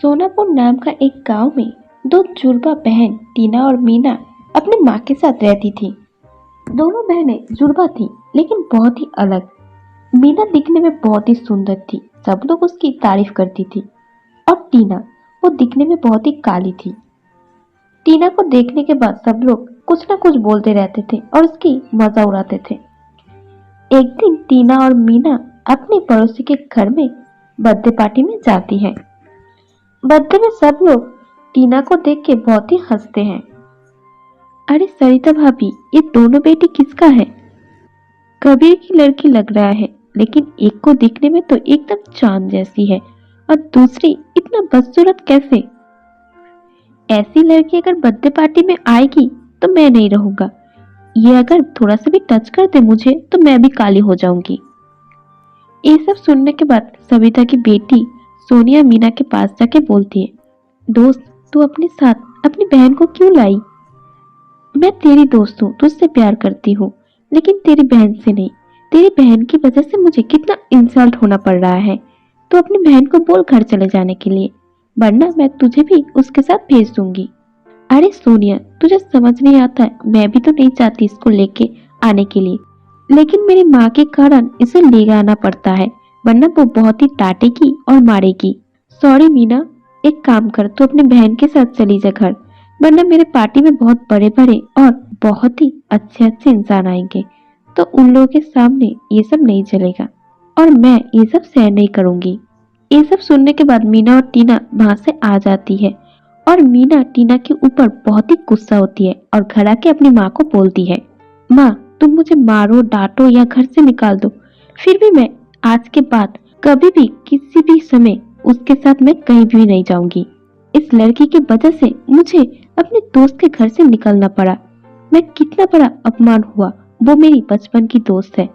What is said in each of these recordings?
सोनापुर नाम का एक गांव में दो जुड़वा बहन टीना और मीना अपनी माँ के साथ रहती थी। दोनों बहनें जुड़वा थीं, लेकिन बहुत ही अलग। मीना दिखने में बहुत ही सुंदर थी, सब लोग उसकी तारीफ करती थी। और टीना, वो दिखने में बहुत ही काली थी। टीना को देखने के बाद सब लोग कुछ ना कुछ बोलते रहते थे और उसकी मजा उड़ाते थे। एक दिन टीना और मीना अपने पड़ोसी के घर में बर्थडे पार्टी में जाती हैं। बर्थडे में सब लोग टीना को देख के बहुत ही हंसते हैं। अरे सरिता भाभी, ये दोनों बेटी किसका है? कबीर की लड़की लग रहा है, लेकिन एक को दिखने में तो एकदम चांद जैसी है और दूसरी इतना बदसूरत कैसे? ऐसी लड़की अगर बर्थडे पार्टी में आएगी तो मैं नहीं रहूंगा। ये अगर थोड़ा सा भी टच कर दे मुझे तो मैं भी काली हो जाऊंगी। ये सब सुनने के बाद सविता की बेटी सोनिया मीना के पास जाके बोलती है, दोस्त, तू अपने साथ अपनी बहन को क्यों लाई? मैं तेरी दोस्त हूँ, तुझसे प्यार करती हूँ, लेकिन तेरी बहन से नहीं। तेरी बहन की वजह से मुझे कितना इंसल्ट होना पड़ रहा है। तो अपनी बहन को बोल घर चले जाने के लिए, वरना मैं तुझे भी उसके साथ भेज दूंगी। अरे सोनिया, तुझे समझ नहीं आता है, मैं भी तो नहीं चाहती इसको लेके आने के लिए, लेकिन मेरी माँ के कारण इसे ले आना पड़ता है, वरना वो बहुत ही डांटेगी और मारेगी। सॉरी मीना, एक काम कर, तू अपने बहन के साथ चली जा घर, वरना मेरे पार्टी में बहुत बड़े बड़े और बहुत ही अच्छे अच्छे इंसान आएंगे, तो उन लोगों के सामने ये सब नहीं चलेगा और मैं ये सब सहन नहीं करूंगी। ये सब सुनने के बाद मीना और टीना वहां से आ जाती है और मीना टीना के ऊपर बहुत ही गुस्सा होती है और घर आके अपनी माँ को बोलती है, माँ, तुम मुझे मारो, डांटो या घर से निकाल दो, फिर भी मैं आज के बाद कभी भी किसी भी समय उसके साथ मैं कहीं भी नहीं जाऊंगी। इस लड़की की वजह से मुझे अपने दोस्त के घर से निकलना पड़ा। मैं कितना बड़ा अपमान हुआ, वो मेरी बचपन की दोस्त है।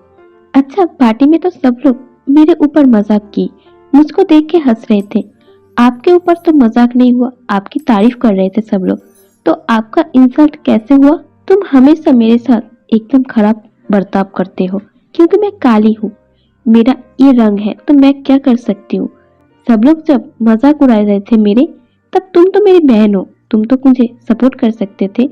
अच्छा, पार्टी में तो सब लोग मेरे ऊपर मजाक की, मुझको देख के हंस रहे थे। आपके ऊपर तो मजाक नहीं हुआ, आपकी तारीफ कर रहे थे सब लोग, तो आपका इंसल्ट कैसे हुआ? तुम हमेशा मेरे साथ एकदम खराब बर्ताव करते हो, क्योंकि मैं काली हूँ, मेरा ये रंग है, तो मैं क्या कर सकती हूँ। सब लोग जब मजाक उड़ा रहे थे मेरे, तब तुम तो मेरी बहन हो, तुम तो मुझे सपोर्ट कर सकते थे,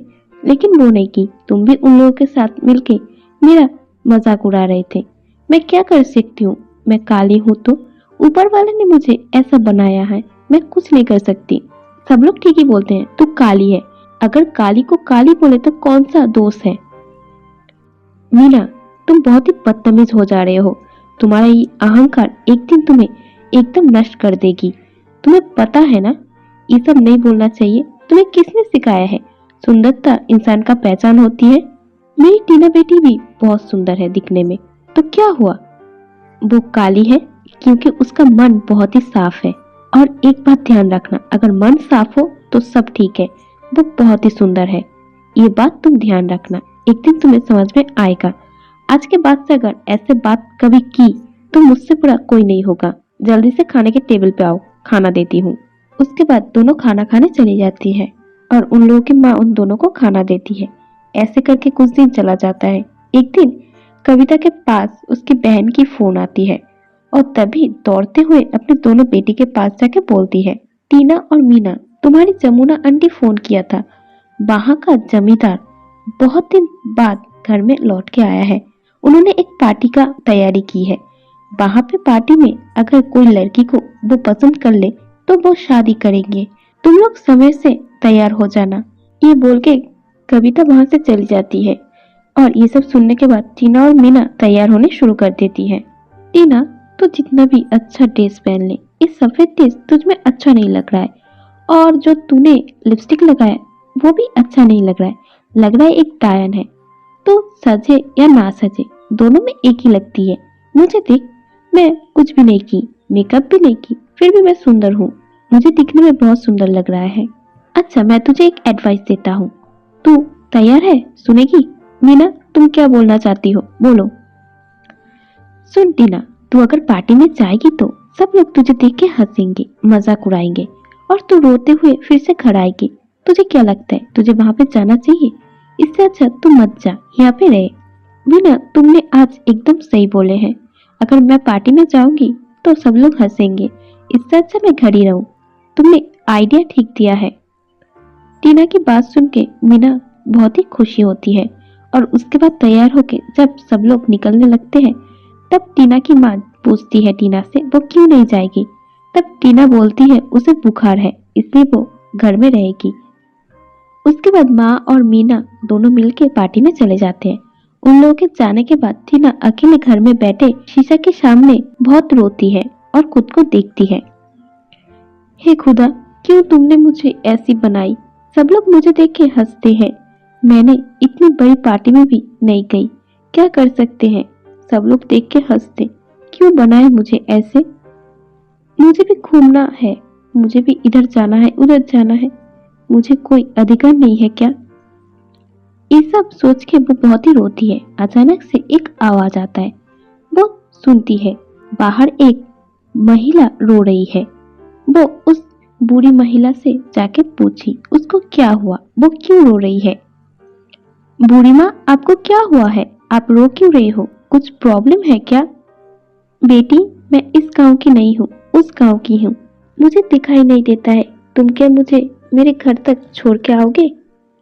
लेकिन वो नहीं की। तुम भी उन लोगों के साथ मिलके मेरा मजाक उड़ा रहे थे। मैं क्या कर सकती हूँ, मैं काली हूँ तो ऊपर वाले ने मुझे ऐसा बनाया है, मैं कुछ नहीं कर सकती। सब लोग ठीक ही बोलते हैं, तू काली है, अगर काली को काली बोले तो कौन सा दोष है? मीना, तुम बहुत ही बदतमीज हो जा रहे हो, तुम्हारा ये अहंकार एक दिन तुम्हें एकदम नष्ट कर देगी। तुम्हें पता है ना, ये सब नहीं बोलना चाहिए। तुम्हें किसने सिखाया है? सुंदरता इंसान का पहचान होती है। मेरी टीना बेटी भी बहुत सुंदर है दिखने में, तो क्या हुआ? वो काली है क्योंकि उसका मन बहुत ही साफ है। और एक बात ध्यान रखना, अगर मन साफ हो तो सब ठीक है, वो बहुत ही सुंदर है। ये बात तुम ध्यान रखना, एक दिन तुम्हें समझ में आएगा। आज के बाद से अगर ऐसे बात कभी की तो मुझसे बुरा कोई नहीं होगा। जल्दी से खाने के टेबल पे आओ, खाना देती हूँ। उसके बाद दोनों खाना खाने चली जाती है और उन लोगों की माँ उन दोनों को खाना देती है। ऐसे करके कुछ दिन चला जाता है। एक दिन कविता के पास उसकी बहन की फोन आती है और तभी दौड़ते हुए अपने दोनों बेटी के पास जाके बोलती है, टीना और मीना, तुम्हारी जमुना आंटी फोन किया था। वहां का जमींदार बहुत दिन बाद घर में लौट के आया है। उन्होंने एक पार्टी का तैयारी की है। वहां पे पार्टी में अगर कोई लड़की को वो पसंद कर ले तो वो शादी करेंगे। तुम लोग समय से तैयार हो जाना। ये बोल के कविता वहां से चली जाती है और ये सब सुनने के बाद टीना और मीना तैयार होने शुरू कर देती है। टीना, तो जितना भी अच्छा ड्रेस पहन ले, इस सफेद ड्रेस तुझ में अच्छा नहीं लग रहा है, और जो तूने लिपस्टिक लगाया वो भी अच्छा नहीं लग रहा है एक डायन है। तो सजे या ना सजे, दोनों में एक ही लगती है। मुझे देख, मैं कुछ भी नहीं की, मेकअप भी नहीं की, फिर भी मैं सुंदर हूँ, मुझे दिखने में बहुत सुंदर लग रहा है। अच्छा, मैं तुझे एक एडवाइस देता हूँ, तू तैयार है? सुनेगी? मीना, तुम क्या बोलना चाहती हो, बोलो। सुन टीना, तू अगर पार्टी में जाएगी तो सब लोग तुझे देख के हंसेंगे, मजाक उड़ाएंगे और तू रोते हुए फिर से घर आएगी। तुझे क्या लगता है, तुझे वहां पे जाना चाहिए? इससे अच्छा तू मत जा, यहाँ पे रहे। मीना, तुमने आज एकदम सही बोले हैं, अगर मैं पार्टी में जाऊंगी तो सब लोग हंसेंगे, इससे अच्छा मैं घर ही रहूं। तुमने आइडिया ठीक दिया है। टीना की बात सुन के मीना बहुत ही खुशी होती है और उसके बाद तैयार होके जब सब लोग निकलने लगते हैं तब टीना की माँ पूछती है टीना से वो क्यों नहीं जाएगी। तब टीना बोलती है उसे बुखार है इसलिए वो घर में रहेगी। उसके बाद माँ और मीना दोनों मिलके पार्टी में चले जाते हैं। उन लोगों के जाने के बाद टीना अकेले घर में बैठे शीशा के सामने बहुत रोती है और खुद को देखती है। हे खुदा, क्यों तुमने मुझे ऐसी बनाई। सब लोग मुझे देख के हंसते हैं। मैंने इतनी बड़ी पार्टी में भी नहीं गई। क्या कर सकते हैं, सब लोग देख के हंसते। क्यों बनाए मुझे ऐसे। मुझे भी घूमना है, मुझे भी इधर जाना है उधर जाना है। मुझे कोई अधिकार नहीं है क्या। ये सब सोच के वो बहुत ही रोती है। अचानक से एक आवाज आता है। वो सुनती है बाहर एक महिला रो रही है। वो उस बूढ़ी महिला से जाके पूछी उसको क्या हुआ, वो क्यों रो रही है। बूढ़ी माँ, आपको क्या हुआ है, आप रो क्यों रही हो, कुछ प्रॉब्लम है क्या। बेटी, मैं इस गांव की नहीं हूँ, उस गांव की हूँ। मुझे दिखाई नहीं देता है। तुम क्या मुझे मेरे घर तक छोड़ के आओगे।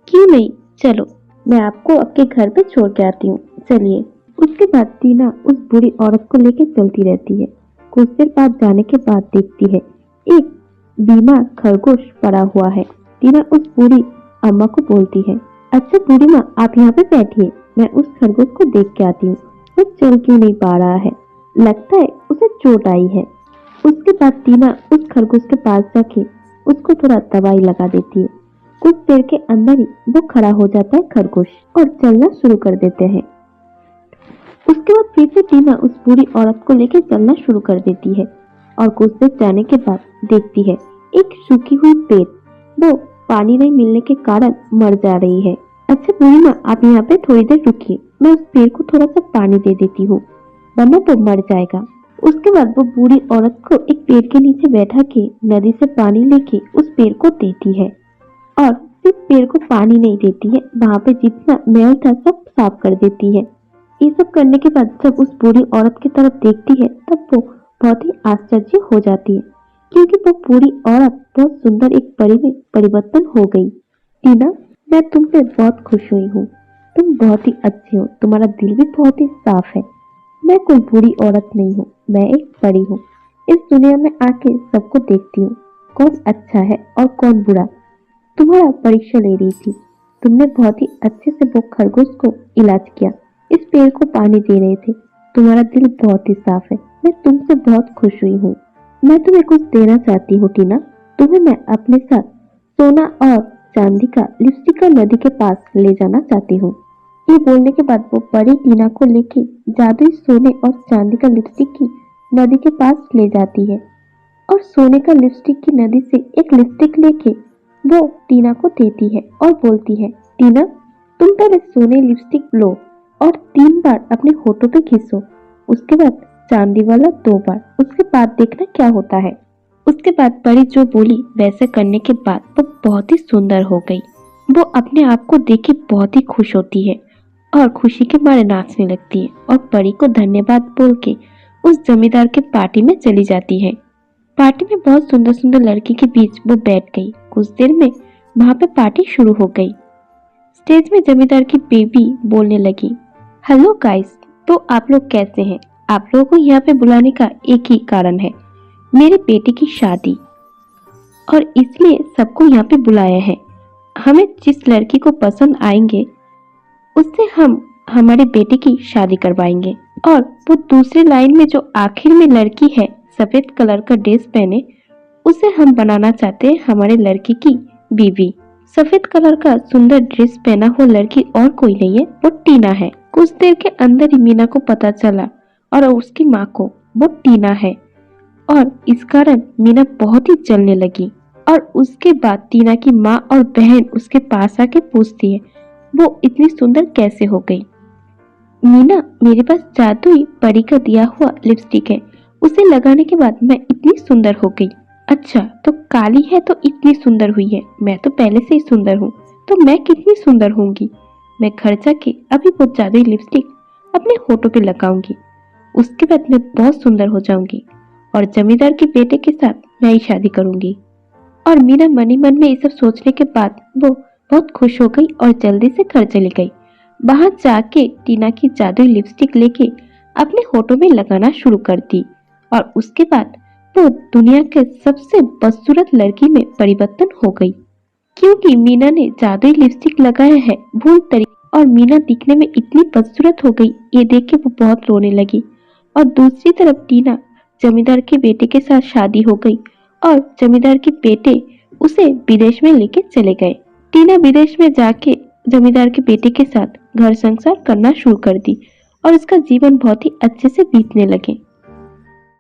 क्यों नहीं, चलो मैं आपको आपके घर पे छोड़ के आती हूँ, चलिए। उसके बाद टीना उस बूढ़ी औरत को लेकर चलती रहती है। कुछ देर बाद जाने के बाद देखती है एक बीमार खरगोश पड़ा हुआ है। टीना उस बूढ़ी अम्मा को बोलती है, अच्छा बूढ़ी माँ, आप यहाँ पे बैठिए, मैं उस खरगोश को देख के आती हूँ। वो चल क्यों नहीं पा रहा है, लगता है उसे चोट आई है। उसके बाद टीना उस खरगोश के पास जाके उसको थोड़ा दवाई लगा देती है। कुछ देर के अंदर ही वो खड़ा हो जाता है खरगोश और चलना शुरू कर देते हैं। उसके बाद फिर से टीना उस बूढ़ी औरत को लेकर चलना शुरू कर देती है और कुछ देर जाने के बाद देखती है एक सूखी हुई पेड़, वो पानी नहीं मिलने के कारण मर जा रही है। अच्छा बूढ़ी माँ, आप यहाँ पे थोड़ी देर रुकिए, मैं उस पेड़ को थोड़ा सा पानी दे देती हूँ, वरना तो मर जाएगा। उसके बाद वो बूढ़ी औरत को एक पेड़ के नीचे बैठा के नदी से पानी लेके उस पेड़ को देती है और सिर्फ पेड़ को पानी नहीं देती है, वहाँ पे जितना मैल था सब साफ कर देती है। ये सब करने के बाद जब उस बूढ़ी औरत की तरफ देखती है तब वो बहुत ही आश्चर्य हो जाती है क्योंकि वो बूढ़ी औरत बहुत सुंदर एक परी में परिवर्तन हो गई। टीना, मैं तुम पे बहुत खुश हुई हूँ, तुम बहुत ही अच्छी हो, तुम्हारा दिल भी बहुत ही साफ है। मैं कोई बुरी औरत नहीं हूँ, मैं एक परी हूँ। इस दुनिया में आके सबको देखती हूँ, कौन अच्छा है और कौन बुरा। तुम्हारा परीक्षा ले रही थी, तुमने बहुत ही अच्छे से वो खरगोश को इलाज किया, इस पेड़ को पानी दे रहे थे, तुम्हारा दिल बहुत ही साफ है। मैं तुमसे बहुत खुश हुई हूँ। मैं तुम्हें कुछ देना चाहती हूँ टीना, तुम्हें मैं अपने साथ सोना और चांदी का लिपस्टिक का नदी के पास ले जाना चाहती हूँ। ये बोलने के बाद वो परी टीना को लेके जादुई सोने और चांदी का लिपस्टिक की नदी के पास ले जाती है और सोने का लिपस्टिक की नदी से एक लिपस्टिक लेके वो टीना को देती है और बोलती है, टीना तुम पहले सोने लिपस्टिक लो और 3 बार अपने होठों पे घिसो, उसके बाद चांदी वाला 2 बार, उसके बाद देखना क्या होता है। उसके बाद परी जो बोली वैसे करने के बाद वो बहुत ही सुंदर हो गई। वो अपने आप को देख के बहुत ही खुश होती है और खुशी के मारे नाचने लगती है और परी को धन्यवाद बोल के उस जमींदार के पार्टी में चली जाती है। पार्टी में बहुत सुंदर सुंदर लड़की के बीच वो बैठ गई। कुछ देर में वहाँ पे पार्टी शुरू हो गई। स्टेज में जमींदार की बेबी बोलने लगी, हेलो गाइस, तो आप लोग कैसे हैं। आप लोगों को यहाँ पे बुलाने का एक ही कारण है, मेरे बेटे की शादी, और इसलिए सबको यहाँ पे बुलाया है। हमें जिस लड़की को पसंद आएंगे उससे हम हमारे बेटे की शादी करवाएंगे। और वो दूसरी लाइन में जो आखिर में लड़की है सफेद कलर का ड्रेस पहने, उसे हम बनाना चाहते हैं हमारे लड़की की बीवी। सफेद कलर का सुंदर ड्रेस पहना हुआ लड़की और कोई नहीं है, वो टीना है। कुछ देर के अंदर ही मीना को पता चला और उसकी माँ को वो टीना है और इस कारण मीना बहुत ही जलने लगी। और उसके बाद टीना की माँ और बहन उसके पास आके पूछती है, वो इतनी सुंदर कैसे हो गई। मीना, मेरे पास जादुई परी का दिया हुआ लिपस्टिक है, उसे लगाने के बाद मैं इतनी सुंदर हो गई। अच्छा, तो काली है तो इतनी सुंदर हुई है, मैं तो पहले से ही सुंदर हूँ, तो मैं कितनी सुंदर होंगी। मैं घर जाके अभी वो जादुई लिपस्टिक अपने होठों पे लगाऊंगी, उसके बाद मैं बहुत सुंदर हो जाऊंगी और जमींदार के बेटे के साथ मैं ही शादी करूंगी। और मीना मन ही मन में ये सब सोचने के बाद वो बहुत खुश हो गई और जल्दी से घर चली गई। बाहर जाके टीना की जादुई लिपस्टिक लेके अपने होठों में लगाना शुरू कर दी और उसके बाद वो दुनिया के सबसे बदसूरत लड़की में परिवर्तन हो गई, क्योंकि मीना ने जादुई लिपस्टिक लगाया है भूल तरीके। और मीना दिखने में इतनी बदसूरत हो गई, ये देख के वो बहुत रोने लगी। और दूसरी तरफ टीना जमींदार के बेटे के साथ शादी हो गई और जमींदार के बेटे उसे विदेश में लेके चले गए। टीना विदेश में जाके जमींदार के बेटे के साथ घर संसार करना शुरू कर दी और उसका जीवन बहुत ही अच्छे से बीतने लगे।